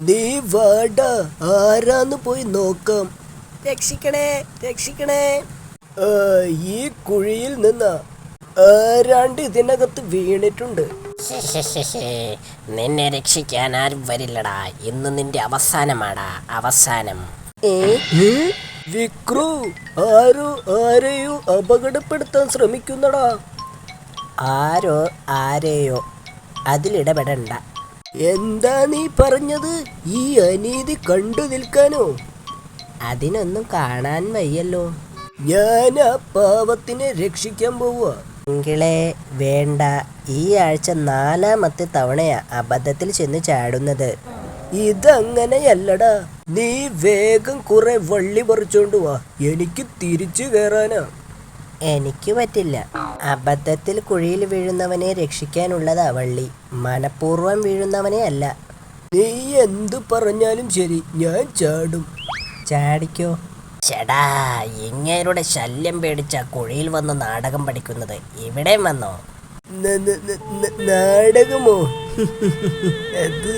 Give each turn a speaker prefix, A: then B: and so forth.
A: നീ വാട, ആരാന്ന് പോയി നോക്കാം. രക്ഷിക്കണേ, രക്ഷിക്കണേ. ഈ കുഴിയിൽ നിന്ന് ആരാണ്ട് ഇതിനകത്ത് വീണിട്ടുണ്ട്.
B: നിന്നെ രക്ഷിക്കാൻ ആരും വരില്ലടാ. ഇന്ന് നിന്റെ അവസാനമാടാ, അവസാനം.
A: വിക്രു, ആരെയോ അപകടപ്പെടുത്താൻ ശ്രമിക്കുന്നടാ.
B: ആരോ ആരെയോ അതിലിടപെടണ്ട.
A: എന്താ നീ പറഞ്ഞത്? ഈ അനീതി കണ്ടു നിൽക്കാനോ?
B: അതിനൊന്നും കാണാൻ വയ്യല്ലോ.
A: ഞാൻ ആ പാവത്തിനെ രക്ഷിക്കാൻ പോവുക.
B: എങ്കിലേ വേണ്ട. ഈ ആഴ്ച 4ാമത്തെ തവണയാ അബദ്ധത്തിൽ ചെന്ന് ചാടുന്നത്.
A: ഇതങ്ങനെയല്ലടാ. നീ വേഗം കുറെ വള്ളി പറിച്ചോണ്ട് വാ, എനിക്ക് തിരിച്ചു കയറാനാ.
B: എനിക്ക് പറ്റില്ല. അബദ്ധത്തിൽ കുഴിയിൽ വീഴുന്നവനെ രക്ഷിക്കാനുള്ളതാ വള്ളി, മനഃപൂർവ്വം വീഴുന്നവനെ അല്ല.
A: നീ എന്തു പറഞ്ഞാലും ശരി, ഞാൻ ചാടും.
B: ചാടിക്കോ. ചേടാ, ഇങ്ങേരുടെ ശല്യം പേടിച്ച കുഴിയിൽ വന്ന് നാടകം പഠിക്കുന്നത്. ഇവിടെ വന്നോ?
A: നാടകമോ? അത്